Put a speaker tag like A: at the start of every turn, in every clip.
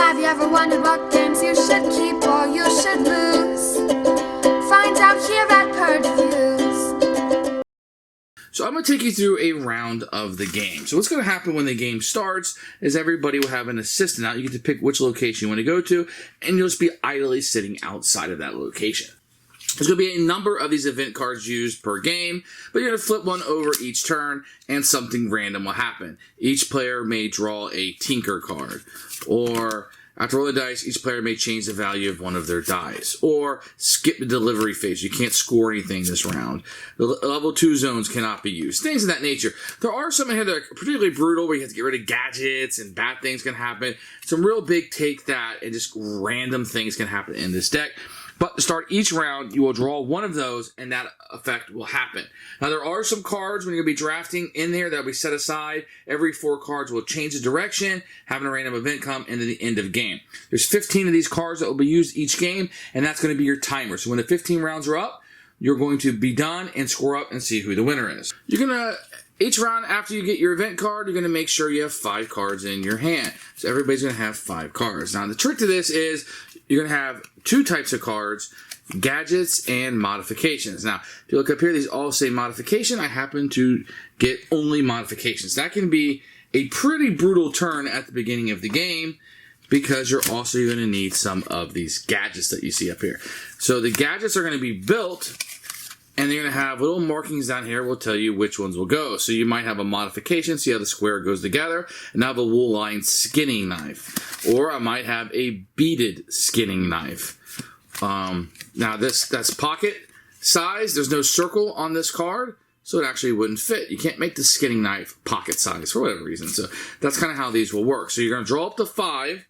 A: Have you ever wondered what games you should keep or you should lose? Find out here at Purge Reviews.
B: So I'm going to take you through a round of the game. So what's going to happen when the game starts is everybody will have an assistant out. You get to pick which location you want to go to, and you'll just be idly sitting outside of that location. There's going to be a number of these event cards used per game, but you're going to flip one over each turn, and something random will happen. Each player may draw a Tinker card, or after rolling the dice, each player may change the value of one of their dice, or skip the delivery phase. You can't score anything this round. The level 2 zones cannot be used. Things of that nature. There are some in here that are particularly brutal, where you have to get rid of gadgets, and bad things can happen. Some real big take that, and just random things can happen in this deck. But to start each round, you will draw one of those, and that effect will happen. Now, there are some cards when you're going to be drafting in there that will be set aside. Every 4 cards will change the direction, having a random event come into the end of game. There's 15 of these cards that will be used each game, and that's going to be your timer. So when the 15 rounds are up, you're going to be done and score up and see who the winner is. You're going to, each round after you get your event card, you're going to make sure you have 5 cards in your hand. So everybody's going to have 5 cards. Now, the trick to this is you're going to have 2 types of cards, gadgets and modifications. Now, if you look up here, these all say modification. I happen to get only modifications. That can be a pretty brutal turn at the beginning of the game, because you're also going to need some of these gadgets that you see up here. So the gadgets are going to be built, and they're going to have little markings down here will tell you which ones will go. So you might have a modification, see how the square goes together, and I have a wool-lined skinning knife. Or I might have a beaded skinning knife. Now that's pocket size. There's no circle on this card, so it actually wouldn't fit. You can't make the skinning knife pocket size for whatever reason. So that's kind of how these will work. So you're going to draw up to 5,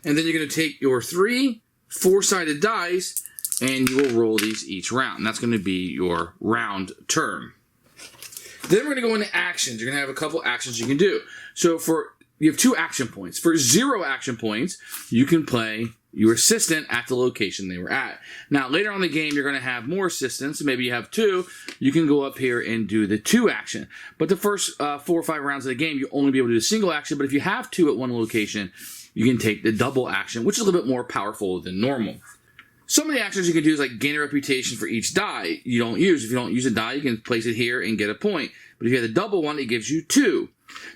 B: and then you're going to take your 3 4-sided dice, and you will roll these each round. And that's going to be your round turn. Then we're going to go into actions. You're going to have a couple actions you can do. So you have 2 action points. For 0 action points, you can play your assistant at the location they were at. Now, later on in the game, you're going to have more assistants. Maybe you have 2. You can go up here and do the 2 action. But the first 4 or 5 rounds of the game, you'll only be able to do a single action. But if you have 2 at one location, you can take the double action, which is a little bit more powerful than normal. Some of the actions you can do is like gain a reputation for each die you don't use. If you don't use a die, you can place it here and get a point. But if you have the double one, it gives you 2.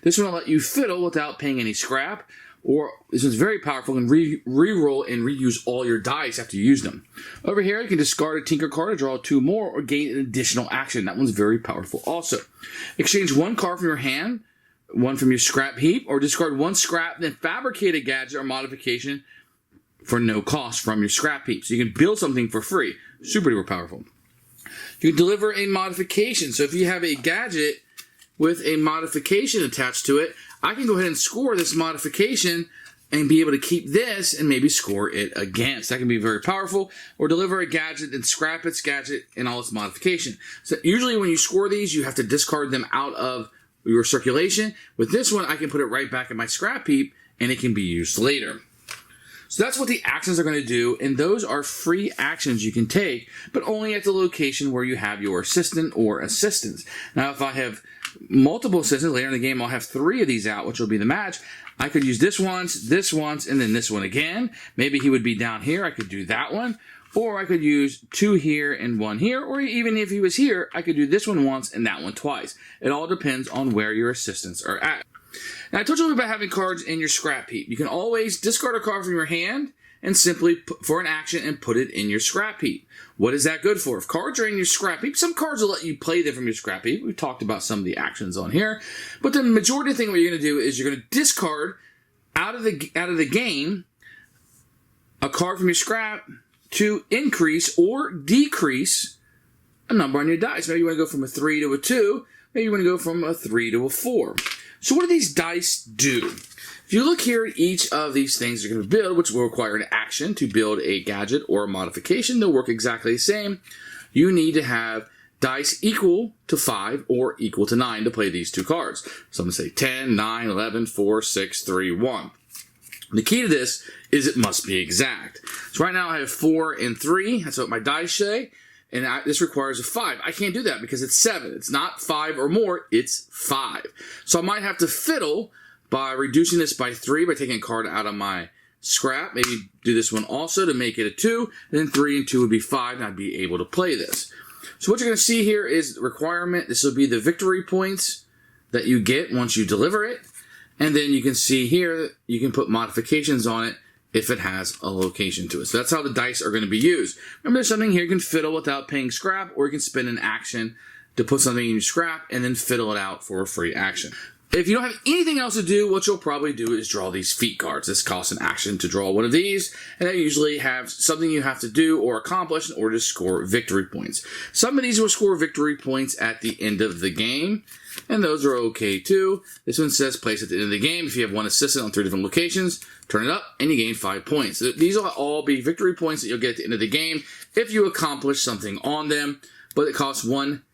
B: This one will let you fiddle without paying any scrap. Or this one's very powerful and re-roll and reuse all your dice after you use them. Over here, you can discard a Tinker card to draw 2 more or gain an additional action. That one's very powerful also. Exchange 1 card from your hand, 1 from your scrap heap, or discard 1 scrap, then fabricate a gadget or modification for no cost from your scrap heap. So you can build something for free. Super duper powerful. You can deliver a modification. So if you have a gadget with a modification attached to it, I can go ahead and score this modification and be able to keep this and maybe score it again. So that can be very powerful. Or deliver a gadget and scrap its gadget and all its modification. So usually when you score these, you have to discard them out of your circulation. With this one, I can put it right back in my scrap heap and it can be used later. So that's what the actions are going to do, and those are free actions you can take, but only at the location where you have your assistant or assistants. Now, if I have multiple assistants, later in the game I'll have 3 of these out, which will be the match. I could use this once, and then this one again. Maybe he would be down here. I could do that one. Or I could use 2 here and 1 here. Or even if he was here, I could do this one once and that one twice. It all depends on where your assistants are at. Now, I told you about having cards in your scrap heap. You can always discard a card from your hand and simply put for an action and put it in your scrap heap. What is that good for? If cards are in your scrap heap, some cards will let you play them from your scrap heap. We've talked about some of the actions on here. But the majority of the thing what you're going to do is you're going to discard out of the game a card from your scrap to increase or decrease a number on your dice. Maybe you want to go from a 3 to a 2. Maybe you want to go from a 3 to a 4. So what do these dice do? If you look here at each of these things you're going to build, which will require an action to build a gadget or a modification, they'll work exactly the same. You need to have dice equal to 5 or equal to 9 to play these 2 cards. So I'm going to say 10, 9, 11, 4, 6, 3, 1. The key to this is it must be exact. So right now I have 4 and 3. That's what my dice say. And this requires a 5. I can't do that because it's 7. It's not 5 or more, it's 5. So I might have to fiddle by reducing this by 3 by taking a card out of my scrap. Maybe do this one also to make it a 2. And then 3 and 2 would be 5, and I'd be able to play this. So what you're going to see here is the requirement. This will be the victory points that you get once you deliver it. And then you can see here, you can put modifications on it if it has a location to it. So that's how the dice are going to be used. Remember, there's something here you can fiddle without paying scrap, or you can spend an action to put something in your scrap and then fiddle it out for a free action. If you don't have anything else to do, what you'll probably do is draw these feat cards. This costs an action to draw one of these, and they usually have something you have to do or accomplish in order to score victory points. Some of these will score victory points at the end of the game, and those are okay too. This one says place at the end of the game. If you have one assistant on 3 different locations, turn it up and you gain 5 points. So these will all be victory points that you'll get at the end of the game if you accomplish something on them, but it costs 1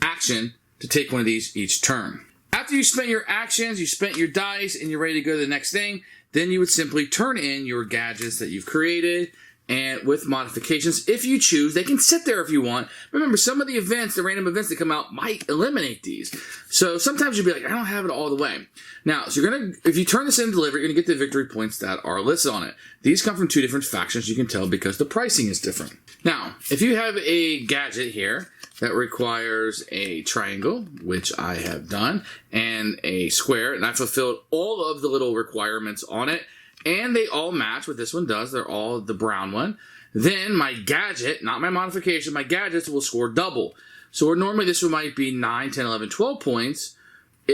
B: action to take one of these each turn. After you spent your actions, you spent your dice, and you're ready to go to the next thing, then you would simply turn in your gadgets that you've created, and with modifications, if you choose, they can sit there if you want. Remember, some of the events, the random events that come out, might eliminate these. So sometimes you'll be like, I don't have it all the way. Now, so if you turn this in and deliver, you're going to get the victory points that are listed on it. These come from 2 different factions, you can tell, because the pricing is different. Now, if you have a gadget here that requires a triangle, which I have done, and a square, and I fulfilled all of the little requirements on it, and they all match what this one does. They're all the brown one. Then my gadget, not my modification, my gadgets will score double. So where normally this one might be 9, 10, 11, 12 points,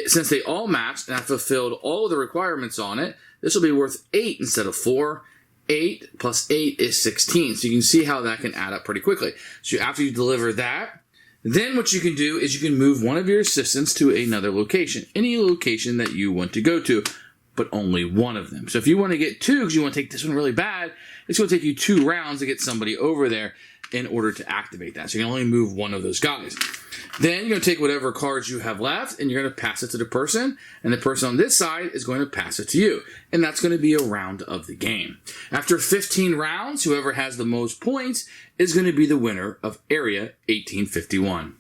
B: since they all matched and I fulfilled all of the requirements on it, this will be worth 8 instead of 4. 8 plus 8 is 16. So you can see how that can add up pretty quickly. So after you deliver that, then what you can do is you can move one of your assistants to another location. Any location that you want to go to, but only one of them. So if you want to get 2 because you want to take this one really bad, it's going to take you 2 rounds to get somebody over there in order to activate that. So you can only move one of those guys. Then you're going to take whatever cards you have left and you're going to pass it to the person, and the person on this side is going to pass it to you. And that's going to be a round of the game. After 15 rounds, whoever has the most points is going to be the winner of Area 1851.